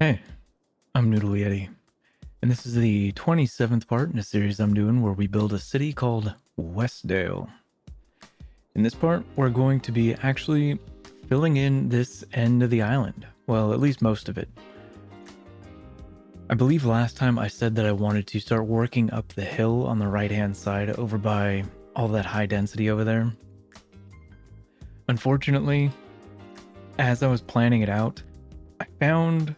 Hey, I'm Noodle Yeti, and this is the 27th part in a series I'm doing where we build a city called Westdale. In this part, we're going to be actually filling in this end of the island. Well, at least most of it. I believe last time I said that I wanted to start working up the hill on the right-hand side over by all that high density over there. Unfortunately, as I was planning it out, I found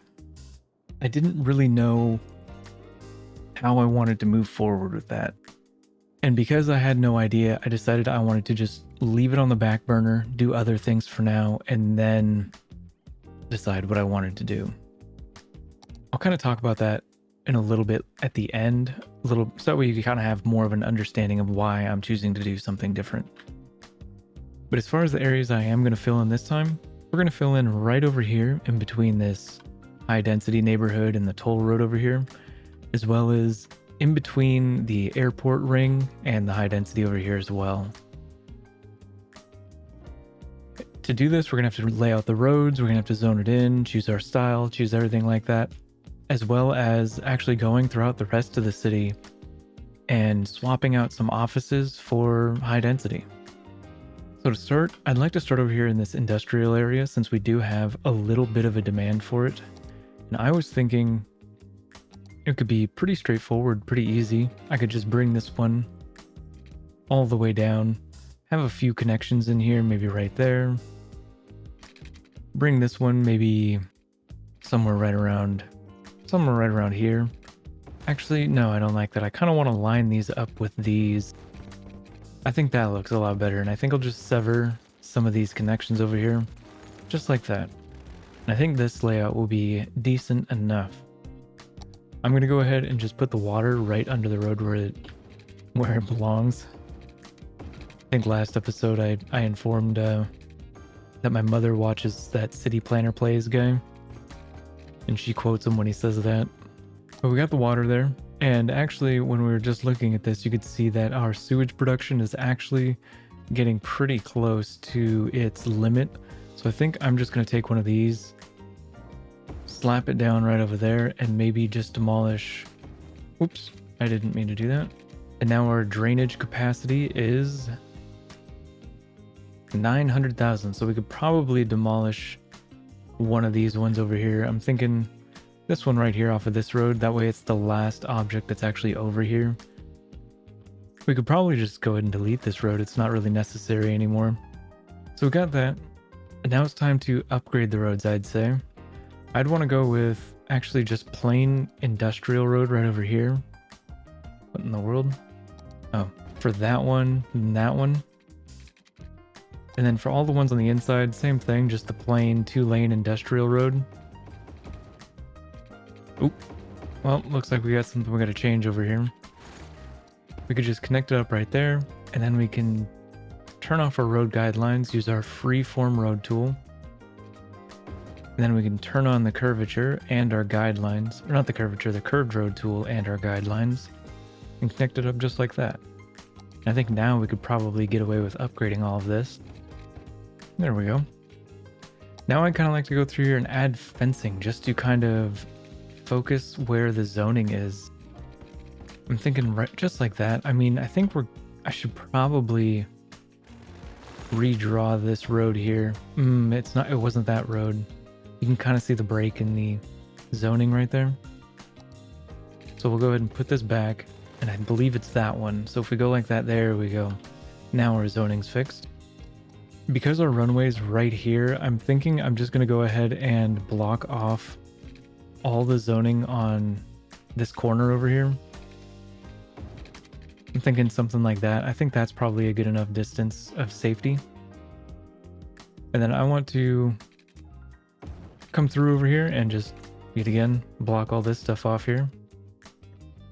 I didn't really know how I wanted to move forward with that. And because I had no idea, I decided I wanted to just leave it on the back burner, do other things for now, and then decide what I wanted to do. I'll kind of talk about that in a little bit at the end, so that way you can kind of have more of an understanding of why I'm choosing to do something different. But as far as the areas I am going to fill in this time, we're going to fill in right over here in between this high density neighborhood and the toll road over here, as well as in between the airport ring and the high density over here as well. To do this, we're gonna have to lay out the roads, we're gonna have to zone it in, choose our style, choose everything like that, as well as actually going throughout the rest of the city and swapping out some offices for high density. So to start, I'd like to start over here in this industrial area since we do have a little bit of a demand for it. And I was thinking it could be pretty straightforward, pretty easy. I could just bring this one all the way down, have a few connections in here, maybe right there. Bring this one maybe somewhere right around here. Actually, no, I don't like that. I kind of want to line these up with these. I think that looks a lot better, and I think I'll just sever some of these connections over here, just like that. And I think this layout will be decent enough. I'm going to go ahead and just put the water right under the road where it belongs. I think last episode I informed that my mother watches that City Planner Plays guy, and she quotes him when he says that. But we got the water there, and actually when we were just looking at this, you could see that our sewage production is actually getting pretty close to its limit. So I think I'm just going to take one of these, slap it down right over there, and maybe just demolish. Oops, I didn't mean to do that. And now our drainage capacity is 900,000, so we could probably demolish one of these ones over here. I'm thinking this one right here off of this road, that way it's the last object that's actually over here. We could probably just go ahead and delete this road, it's not really necessary anymore. So we got that, and now it's time to upgrade the roads. I'd say I'd want to go with actually just plain industrial road right over here. What in the world? Oh, for that one and that one. And then for all the ones on the inside, same thing, just the plain 2-lane industrial road. Oop. Well, looks like we got something we got to change over here. We could just connect it up right there, and then we can turn off our road guidelines, use our freeform road tool. And then we can turn on the curvature and our guidelines, or not the curvature, the curved road tool and our guidelines, and connect it up just like that. And I think now we could probably get away with upgrading all of this. There we go. Now I kind of like to go through here and add fencing just to kind of focus where the zoning is. I'm thinking right just like that. I mean, I think I should probably redraw this road here. It wasn't that road. You can kind of see the break in the zoning right there. So we'll go ahead and put this back, and I believe it's that one. So if we go like that, there we go. Now our zoning's fixed. Because our runway's right here, I'm thinking I'm just going to go ahead and block off all the zoning on this corner over here. I'm thinking something like that. I think that's probably a good enough distance of safety. And then I want to come through over here and just, yet again, block all this stuff off here.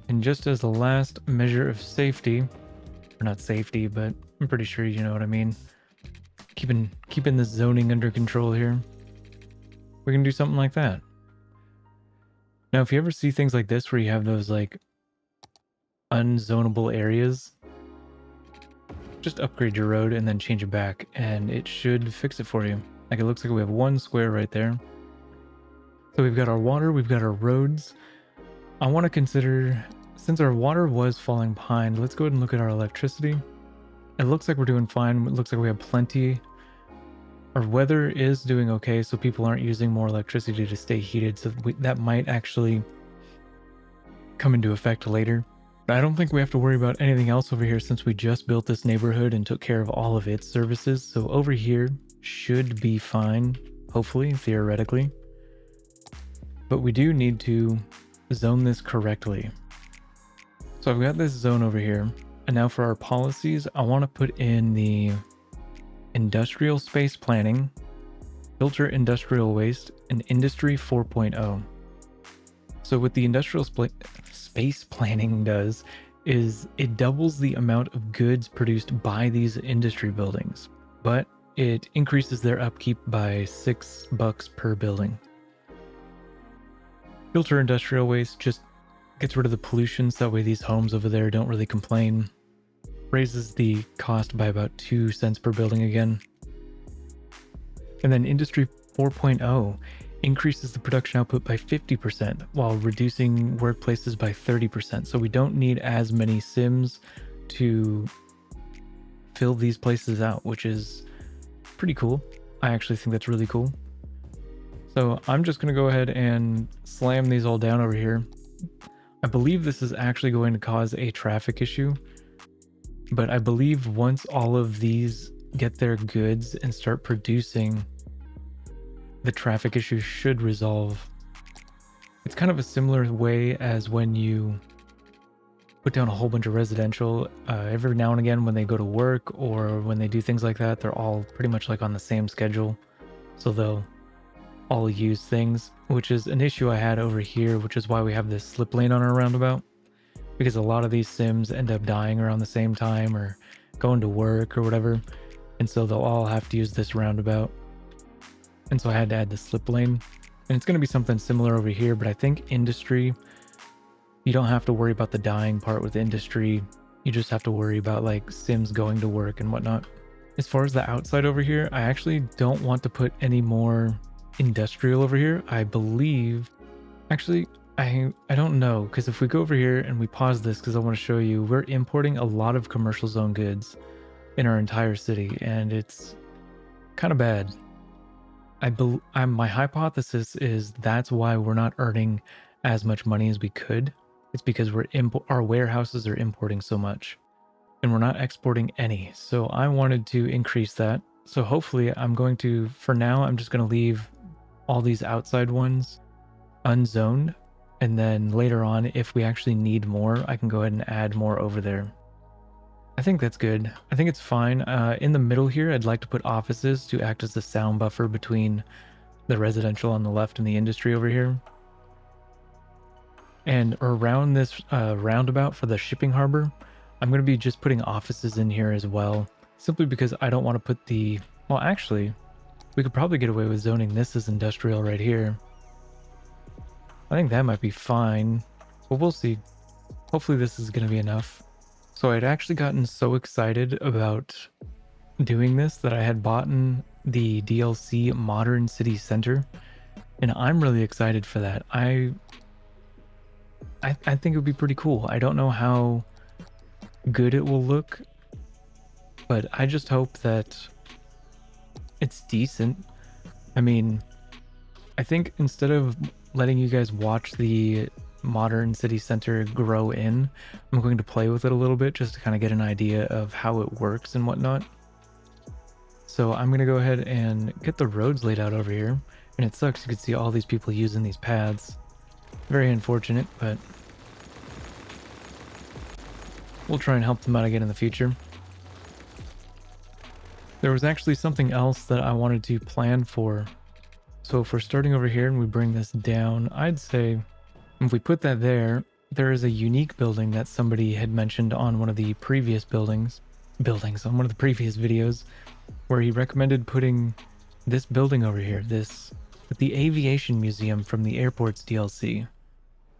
And just as the last measure of safety, or not safety, but I'm pretty sure you know what I mean. Keeping the zoning under control here. We can do something like that. Now, if you ever see things like this where you have those like unzonable areas, just upgrade your road and then change it back, and it should fix it for you. Like, it looks like we have one square right there. So So we've got our water, we've got our roads. I want to consider, since our water was falling behind, let's go ahead and look at our electricity. It looks like we're doing fine. It looks like we have plenty. Our weather is doing okay, so people aren't using more electricity to stay heated, so that might actually come into effect later. But I don't think we have to worry about anything else over here since we just built this neighborhood and took care of all of its services. So over here should be fine, hopefully, theoretically. But we do need to zone this correctly. So I've got this zone over here. And now for our policies, I want to put in the industrial space planning, filter industrial waste, and industry 4.0. So what the industrial space planning does is it doubles the amount of goods produced by these industry buildings, but it increases their upkeep by $6 per building. Filter industrial waste just gets rid of the pollution, so that way these homes over there don't really complain. Raises the cost by about 2 cents per building again. And then industry 4.0 increases the production output by 50% while reducing workplaces by 30%. So we don't need as many Sims to fill these places out, which is pretty cool. I actually think that's really cool. So I'm just going to go ahead and slam these all down over here. I believe this is actually going to cause a traffic issue, but I believe once all of these get their goods and start producing, the traffic issue should resolve. It's kind of a similar way as when you put down a whole bunch of residential. Every now and again when they go to work or when they do things like that, they're all pretty much like on the same schedule. So they'll all use things, which is an issue I had over here, which is why we have this slip lane on our roundabout. Because a lot of these Sims end up dying around the same time or going to work or whatever. And so they'll all have to use this roundabout. And so I had to add the slip lane. And it's going to be something similar over here, but I think industry, you don't have to worry about the dying part with industry. You just have to worry about like Sims going to work and whatnot. As far as the outside over here, I actually don't want to put any more industrial over here. I believe, actually, I don't know, because if we go over here and we pause this, because I want to show you, we're importing a lot of commercial zone goods in our entire city, and it's kind of bad. My hypothesis is that's why we're not earning as much money as we could. It's because our warehouses are importing so much, and we're not exporting any. So I wanted to increase that. So hopefully for now, I'm just going to leave all these outside ones unzoned. And then later on, if we actually need more, I can go ahead and add more over there. I think that's good. I think it's fine. In the middle here, I'd like to put offices to act as the sound buffer between the residential on the left and the industry over here. And around this roundabout for the shipping harbor, I'm going to be just putting offices in here as well. Simply because I don't want to put well, actually, we could probably get away with zoning this as industrial right here. I think that might be fine, but we'll see. Hopefully this is going to be enough. So I'd actually gotten so excited about doing this that I had bought the DLC Modern City Center, and I'm really excited for that. I think it would be pretty cool. I don't know how good it will look, but I just hope that it's decent. I mean, I think instead of letting you guys watch the Modern City Center grow in, I'm going to play with it a little bit just to kind of get an idea of how it works and whatnot. So I'm going to go ahead and get the roads laid out over here. And it sucks, you can see all these people using these paths. Very unfortunate, but we'll try and help them out again in the future. There was actually something else that I wanted to plan for. So if we're starting over here and we bring this down, I'd say if we put that there, there is a unique building that somebody had mentioned on one of the previous building videos, where he recommended putting this building over here, the aviation museum from the airport's DLC.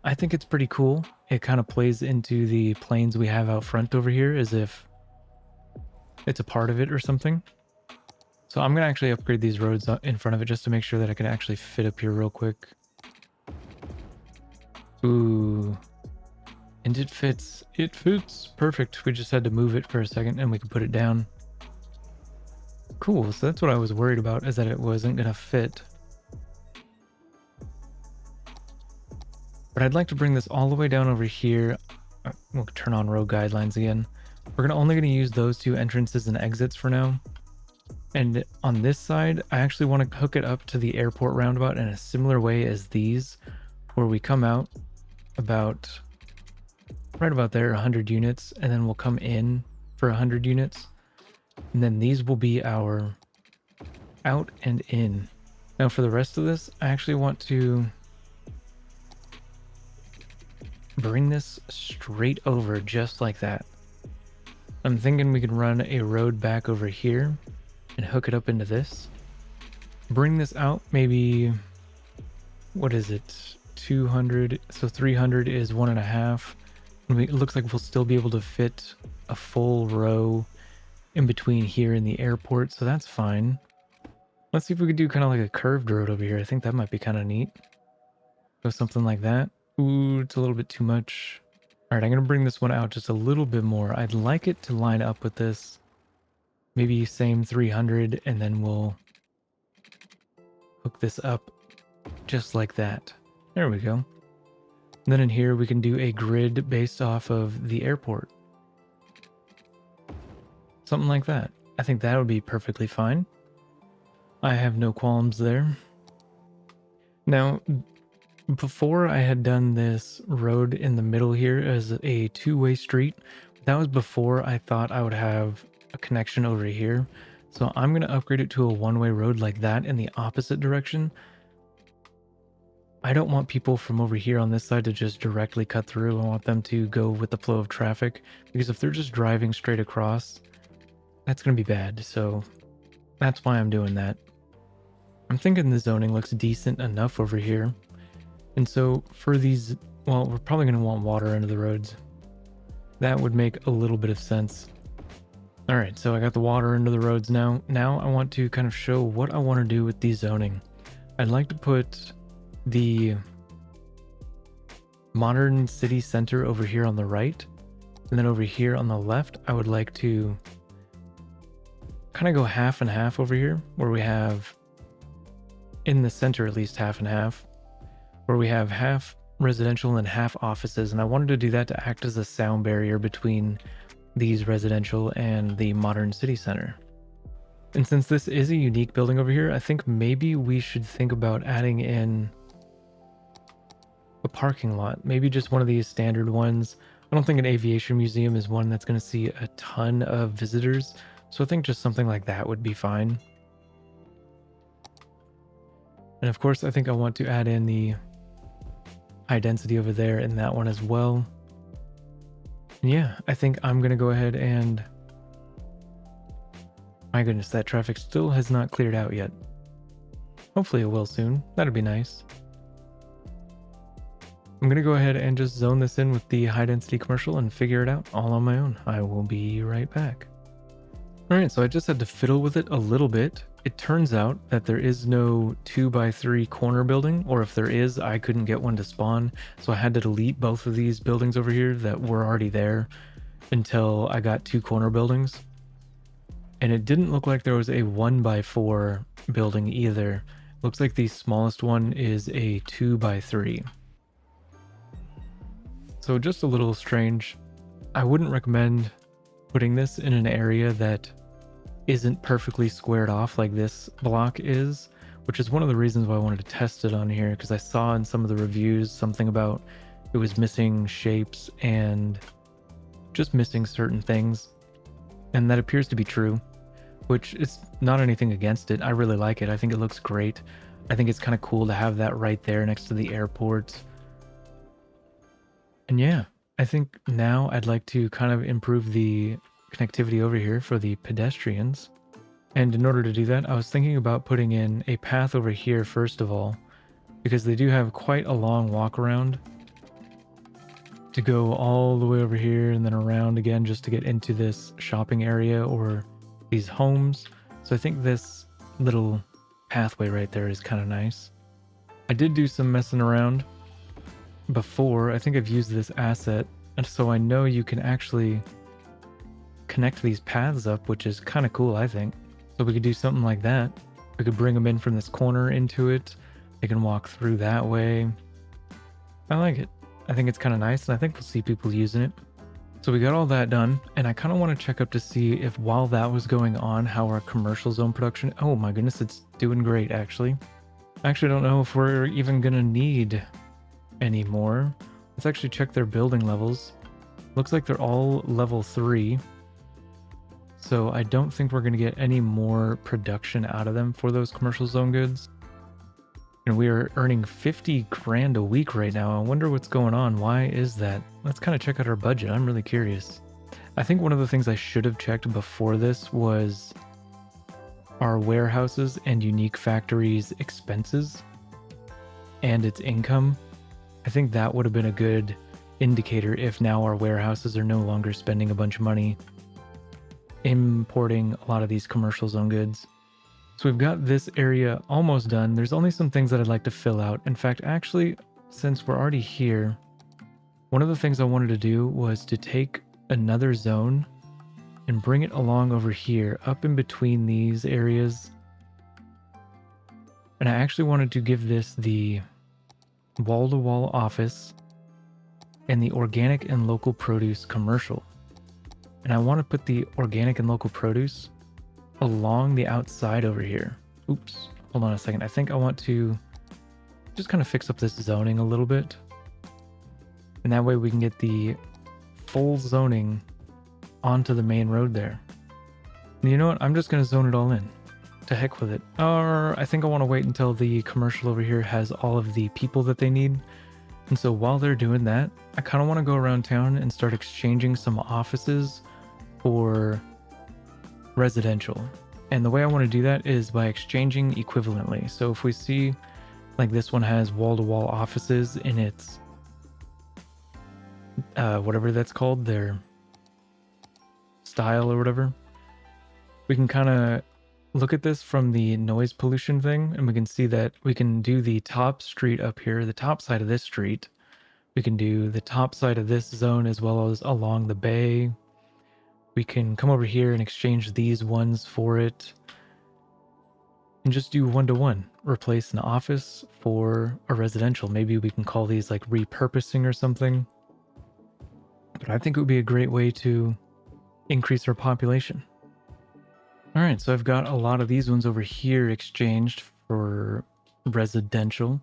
I think it's pretty cool. It kind of plays into the planes we have out front over here as if it's a part of it or something. So I'm going to actually upgrade these roads in front of it just to make sure that I can actually fit up here real quick. Ooh. And it fits. It fits. Perfect. We just had to move it for a second and we can put it down. Cool. So that's what I was worried about, is that it wasn't going to fit. But I'd like to bring this all the way down over here. We'll turn on road guidelines again. We're only going to use those two entrances and exits for now. And on this side, I actually want to hook it up to the airport roundabout in a similar way as these, where we come out about right about there, 100 units, and then we'll come in for 100 units. And then these will be our out and in. Now for the rest of this, I actually want to bring this straight over just like that. I'm thinking we could run a road back over here and hook it up into this. Bring this out maybe, what is it, 200, so 300 is 1.5. It looks like we'll still be able to fit a full row in between here and the airport, so that's fine. Let's see if we could do kind of like a curved road over here. I think that might be kind of neat. Go something like that. Ooh, it's a little bit too much. All right, I'm going to bring this one out just a little bit more. I'd like it to line up with this. Maybe same 300, and then we'll hook this up just like that. There we go. And then in here, we can do a grid based off of the airport. Something like that. I think that would be perfectly fine. I have no qualms there. Now, before I had done this road in the middle here as a two-way street, that was before I thought I would have a connection over here. So I'm going to upgrade it to a one-way road like that in the opposite direction. I don't want people from over here on this side to just directly cut through. I want them to go with the flow of traffic, because if they're just driving straight across, that's going to be bad. So that's why I'm doing that. I'm thinking the zoning looks decent enough over here. And so for these, well, we're probably going to want water under the roads. That would make a little bit of sense. All right, so I got the water into the roads now. Now I want to kind of show what I want to do with the zoning. I'd like to put the modern city center over here on the right. And then over here on the left, I would like to kind of go half and half over here, where we have, in the center at least, half and half, where we have half residential and half offices. And I wanted to do that to act as a sound barrier between these residential and the modern city center. And since this is a unique building over here, I think maybe we should think about adding in a parking lot, maybe just one of these standard ones. I don't think an aviation museum is one that's going to see a ton of visitors, so I think just something like that would be fine. And of course, I think I want to add in the high density over there in that one as well. And yeah, I think I'm going to go ahead and... My goodness, that traffic still has not cleared out yet. Hopefully it will soon. That'd be nice. I'm going to go ahead and just zone this in with the high density commercial and figure it out all on my own. I will be right back. All right, so I just had to fiddle with it a little bit. It turns out that there is no 2x3 corner building, or if there is, I couldn't get one to spawn. So I had to delete both of these buildings over here that were already there until I got 2 corner buildings. And it didn't look like there was a 1x4 building either. Looks like the smallest one is a 2x3. So just a little strange. I wouldn't recommend putting this in an area that isn't perfectly squared off like this block is, which is one of the reasons why I wanted to test it on here, because I saw in some of the reviews something about it was missing shapes and just missing certain things. And that appears to be true, which is not anything against it. I really like it. I think it looks great. I think it's kind of cool to have that right there next to the airport. And yeah, I think now I'd like to kind of improve the connectivity over here for the pedestrians. And in order to do that, I was thinking about putting in a path over here first of all, because they do have quite a long walk around to go all the way over here and then around again just to get into this shopping area or these homes. So I think this little pathway right there is kind of nice. I did do some messing around before. I think I've used this asset, and so I know you can actually connect these paths up, which is kind of cool, I think. So we could do something like that. We could bring them in from this corner into it. They can walk through that way. I like it. I think it's kind of nice, and I think we'll see people using it. So we got all that done, and I kind of want to check up to see if while that was going on, how our commercial zone production... Oh my goodness, it's doing great, actually. I actually don't know if we're even going to need any more. Let's actually check their building levels. Looks like they're all level 3. So I don't think we're going to get any more production out of them for those commercial zone goods. And we are earning 50 grand a week right now. I wonder what's going on. Why is that? Let's kind of check out our budget. I'm really curious. I think one of the things I should have checked before this was our warehouses and unique factories expenses and its income. I think that would have been a good indicator if now our warehouses are no longer spending a bunch of money importing a lot of these commercial zone goods. So we've got this area almost done. There's only some things that I'd like to fill out. In fact, actually, since we're already here, one of the things I wanted to do was to take another zone and bring it along over here, up in between these areas. And I actually wanted to give this the wall-to-wall office and the organic and local produce commercial. And I want to put the organic and local produce along the outside over here. Oops, hold on a second. I think I want to just kind of fix up this zoning a little bit. And that way we can get the full zoning onto the main road there. And you know what? I'm just going to zone it all in. To heck with it. Or I think I want to wait until the commercial over here has all of the people that they need. And so while they're doing that, I kind of want to go around town and start exchanging some offices for residential. And the way I want to do that is by exchanging equivalently. So if we see like this one has wall-to-wall offices in its whatever that's called, their style or whatever, we can kind of look at this from the noise pollution thing, and we can see that we can do the top street up here, the top side of this street. We can do the top side of this zone as well as along the bay. We can come over here and exchange these ones for it and just do 1-to-1. Replace an office for a residential. Maybe we can call these like repurposing or something. But I think it would be a great way to increase our population. All right, so I've got a lot of these ones over here exchanged for residential.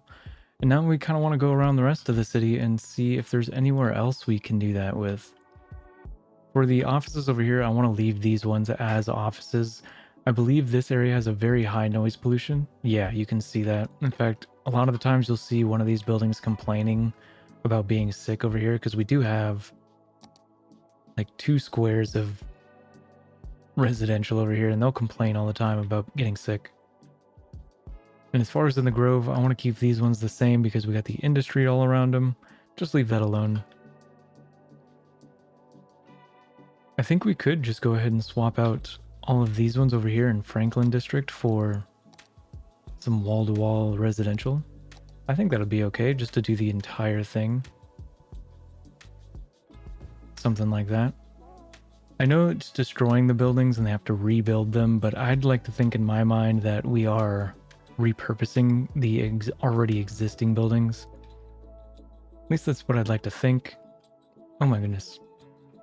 And now we kind of want to go around the rest of the city and see if there's anywhere else we can do that with. For the offices over here, I want to leave these ones as offices. I believe this area has a very high noise pollution. Yeah, you can see that. In fact, a lot of the times you'll see one of these buildings complaining about being sick over here because we do have like 2 squares of residential over here, and they'll complain all the time about getting sick. And as far as in the Grove, I want to keep these ones the same because we got the industry all around them. Just leave that alone. I think we could just go ahead and swap out all of these ones over here in Franklin District for some wall-to-wall residential. I think that'll be okay just to do the entire thing. Something like that. I know it's destroying the buildings and they have to rebuild them, but I'd like to think in my mind that we are repurposing the already existing buildings. At least that's what I'd like to think. Oh my goodness.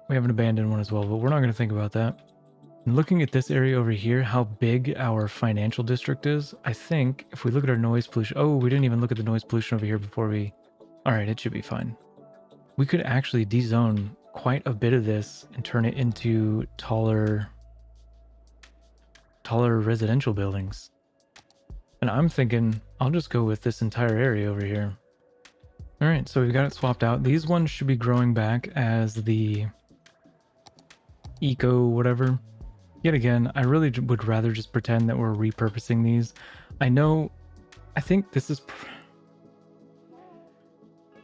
We have an abandoned one as well, but we're not going to think about that. And looking at this area over here, how big our financial district is, I think if we look at our noise pollution... Oh, we didn't even look at the noise pollution over here before we... All right, it should be fine. We could actually dezone quite a bit of this and turn it into taller residential buildings. And I'm thinking I'll just go with this entire area over here. All right, so we've got it swapped out. These ones should be growing back as the eco whatever. Yet again, I really would rather just pretend that we're repurposing these. I think this is...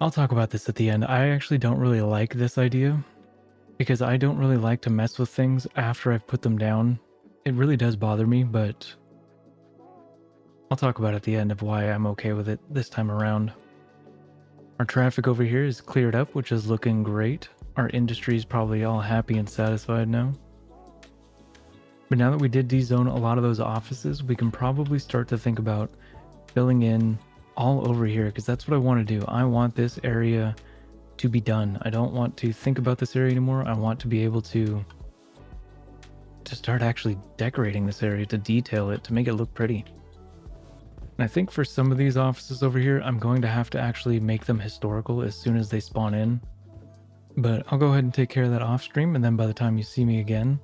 I'll talk about this at the end. I actually don't really like this idea because I don't really like to mess with things after I've put them down. It really does bother me, but I'll talk about it at the end of why I'm okay with it this time around. Our traffic over here is cleared up, which is looking great. Our industry is probably all happy and satisfied now. But now that we did dezone a lot of those offices, we can probably start to think about filling in all over here, because that's what I want to do. I want this area to be done. I don't want to think about this area anymore. I want to be able to start actually decorating this area, to detail it, to make it look pretty. And I think for some of these offices over here, I'm going to have to actually make them historical as soon as they spawn in. But I'll go ahead and take care of that off stream, and then by the time you see me again,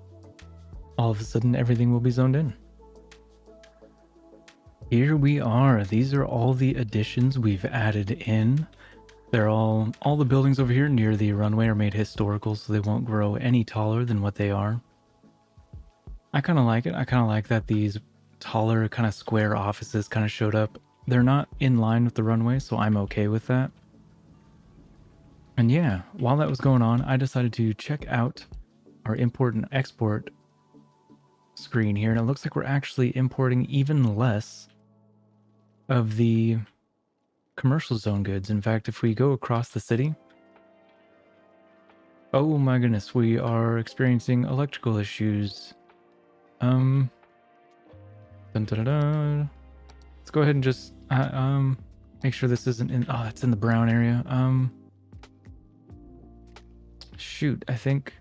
all of a sudden everything will be zoned in. Here we are. These are all the additions we've added in. They're all the buildings over here near the runway are made historical, so they won't grow any taller than what they are. I kind of like it. I kind of like that these taller kind of square offices kind of showed up. They're not in line with the runway, so I'm okay with that. And yeah, while that was going on, I decided to check out our import and export screen here, and it looks like we're actually importing even less of the commercial zone goods. In fact, if we go across the city, oh my goodness, we are experiencing electrical issues. Dun, dun, dun, dun. Let's go ahead and just make sure this isn't in, oh, it's in the brown area. Shoot, I think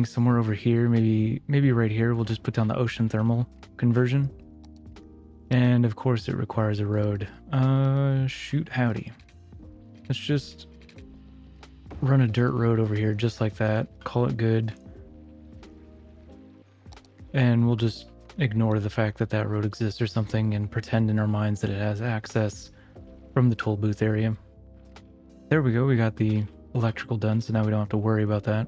somewhere over here, maybe right here, we'll just put down the ocean thermal conversion. And of course it requires a road. Shoot, howdy. Let's just run a dirt road over here just like that. Call it good. And we'll just ignore the fact that that road exists or something and pretend in our minds that it has access from the toll booth area. There we go. We got the electrical done, so now we don't have to worry about that.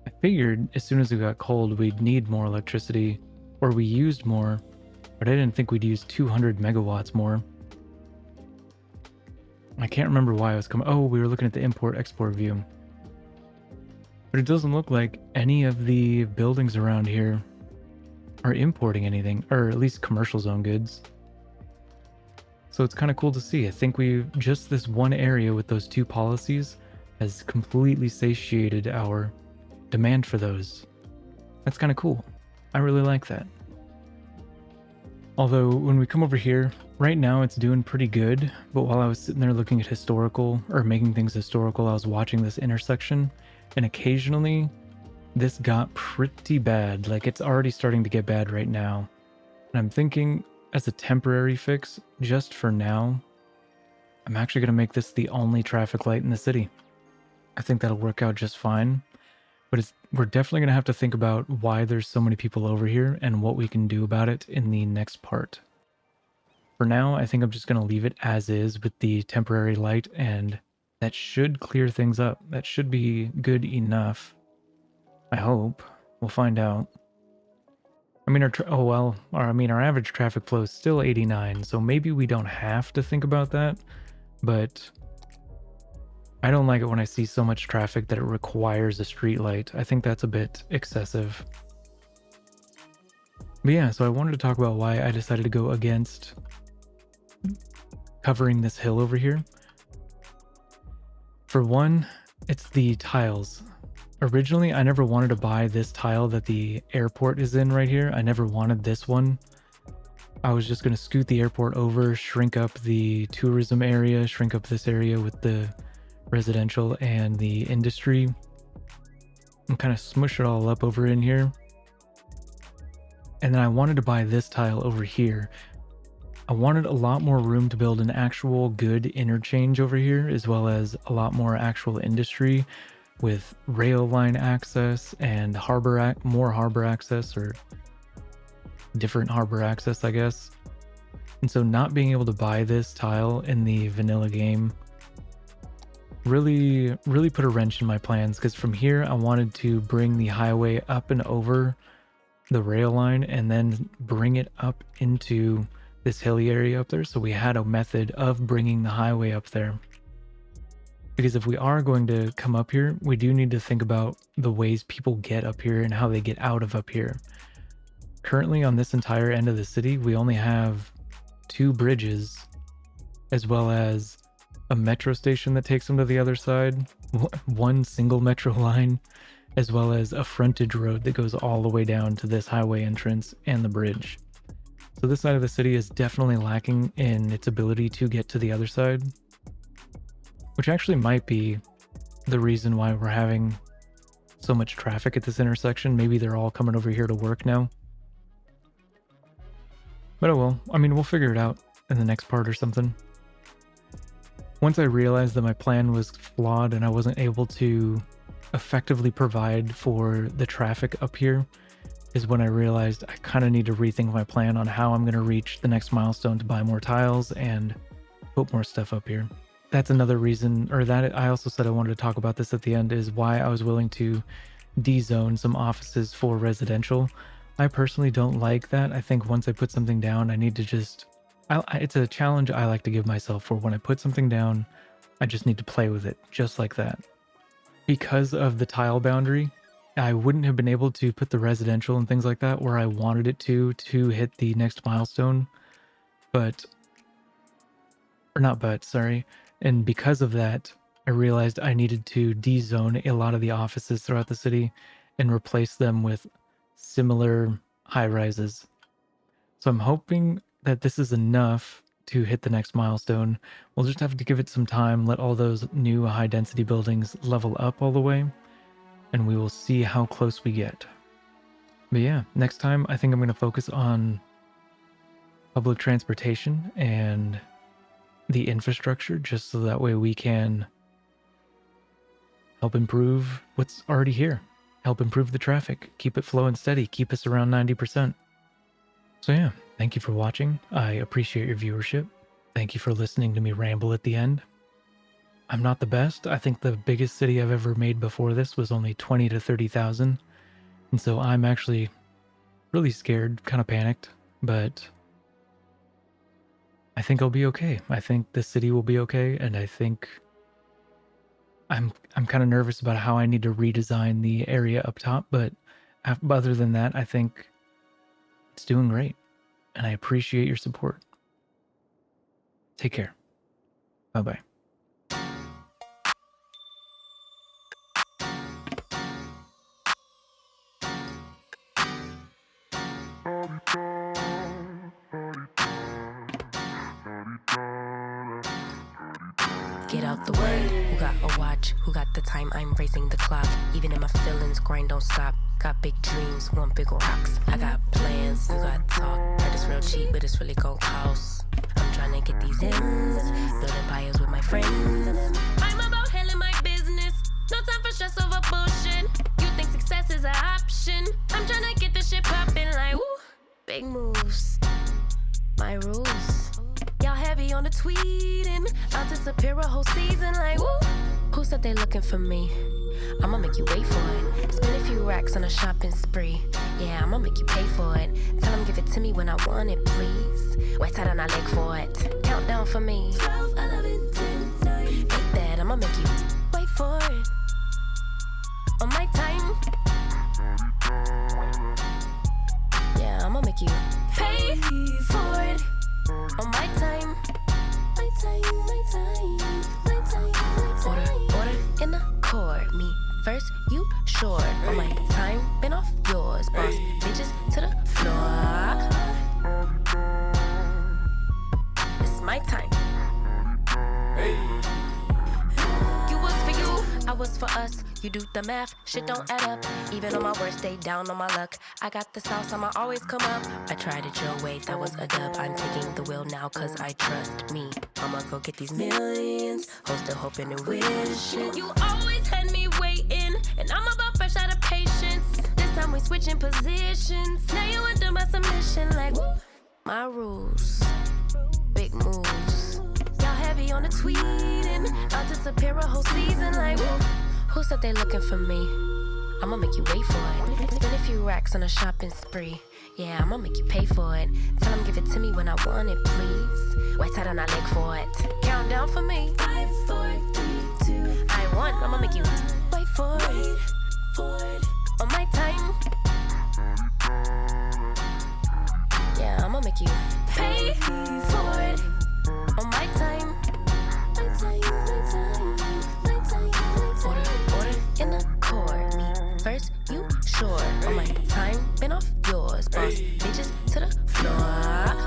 I figured as soon as it got cold, we'd need more electricity, or we used more, but I didn't think we'd use 200 megawatts more. I can't remember why I was coming. Oh, we were looking at the import-export view. But it doesn't look like any of the buildings around here are importing anything, or at least commercial zone goods. So it's kind of cool to see. I think we've just this one area with those two policies has completely satiated our demand for those. That's kind of cool. I really like that. Although when we come over here, right now it's doing pretty good, but while I was sitting there looking at historical, or making things historical, I was watching this intersection, and occasionally this got pretty bad. Like, it's already starting to get bad right now. And I'm thinking, as a temporary fix, just for now, I'm actually going to make this the only traffic light in the city. I think that'll work out just fine. But we're definitely going to have to think about why there's so many people over here and what we can do about it in the next part. For now, I think I'm just going to leave it as is with the temporary light, and that should clear things up. That should be good enough. I hope. We'll find out. I mean, our average traffic flow is still 89, so maybe we don't have to think about that, but I don't like it when I see so much traffic that it requires a street light. I think that's a bit excessive. But yeah, so I wanted to talk about why I decided to go against covering this hill over here. For one, it's the tiles. Originally, I never wanted to buy this tile that the airport is in right here. I never wanted this one. I was just going to scoot the airport over, shrink up the tourism area, shrink up this area with the residential and the industry, and kind of smush it all up over in here. And then I wanted to buy this tile over here. I wanted a lot more room to build an actual good interchange over here, as well as a lot more actual industry with rail line access and more harbor access, or different harbor access, I guess. And so not being able to buy this tile in the vanilla game really put a wrench in my plans, because from here I wanted to bring the highway up and over the rail line and then bring it up into this hilly area up there, so we had a method of bringing the highway up there. Because if we are going to come up here, we do need to think about the ways people get up here and how they get out of up here. Currently on this entire end of the city, we only have 2 bridges, as well as a metro station that takes them to the other side, one single metro line, as well as a frontage road that goes all the way down to this highway entrance and the bridge. So this side of the city is definitely lacking in its ability to get to the other side, which actually might be the reason why we're having so much traffic at this intersection. Maybe they're all coming over here to work now. But oh well, I mean, we'll figure it out in the next part or something. Once I realized that my plan was flawed and I wasn't able to effectively provide for the traffic up here, is when I realized I kind of need to rethink my plan on how I'm going to reach the next milestone to buy more tiles and put more stuff up here. That's another reason, or that I also said I wanted to talk about this at the end, is why I was willing to de-zone some offices for residential. I personally don't like that. I think once I put something down, I need to just... it's a challenge I like to give myself, for when I put something down, I just need to play with it, just like that. Because of the tile boundary, I wouldn't have been able to put the residential and things like that where I wanted it to hit the next milestone. And because of that, I realized I needed to de-zone a lot of the offices throughout the city and replace them with similar high-rises. So I'm hoping that this is enough to hit the next milestone. We'll just have to give it some time, let all those new high-density buildings level up all the way, and we will see how close we get. But yeah, next time I think I'm going to focus on public transportation and the infrastructure, just so that way we can help improve what's already here, help improve the traffic, keep it flowing steady, keep us around 90%. So yeah, thank you for watching. I appreciate your viewership. Thank you for listening to me ramble at the end. I'm not the best. I think the biggest city I've ever made before this was only 20 to 30,000. And so I'm actually really scared, kind of panicked, but I think I'll be okay. I think the city will be okay, and I think I'm kind of nervous about how I need to redesign the area up top, but other than that, I think it's doing great, and I appreciate your support. Take care. Bye-bye. Get out the way, who got a watch, who got the time, I'm raising the clock. Even in my feelings, grind don't stop. Got big dreams, want big rocks. I got plans, you got talk. Heard it's real cheap, but it's really gon' cost. I'm trying to get these ends, building empires with my friends. I'm about handling my business, no time for stress over bullshit. You think success is an option? I'm trying to get the shit poppin' like, woo, big moves, my rules. Y'all heavy on the tweeting, I'll disappear a whole season like, woo. Who said they looking for me? I'ma make you wait for it. Spend a few racks on a shopping spree. Yeah, I'ma make you pay for it. Tell them give it to me when I want it, please. Wait till I leg for it. Countdown for me. 12, 11, 10, 9. Ain't that I'ma make you wait for it. On my time. Yeah, I'ma make you pay for it. On my time. My time, my time, my time, my time. Order in the court. Me first, you short. On my time, been off yours. Boss bitches to the floor. It's my time. You was for you, I was for us. You do the math, shit don't add up. Even on my worst day, down on my luck. I got the sauce, I'ma always come up. I tried it your way, that was a dub. I'm taking the wheel now, cause I trust me. I'ma go get these millions. Hope still hoping and wishing. You always had me waiting, and I'm about fresh out of patience. This time we switching positions. Now you under my submission, like, woo. My rules, big moves. Y'all heavy on the tweeting. I'll disappear a whole season, like, woo. Who said they looking for me? I'ma make you wait for it. Spend a few racks on a shopping spree. Yeah, I'ma make you pay for it. Tell them give it to me when I want it, please. Wait till I leg for it. Countdown for me. 5, 4, 3, 2. I want, I'ma make you wait for it. On my time. Yeah, I'ma make you pay for it. On my time. My time. first, you sure? All my time been off yours. Boss bitches to the floor.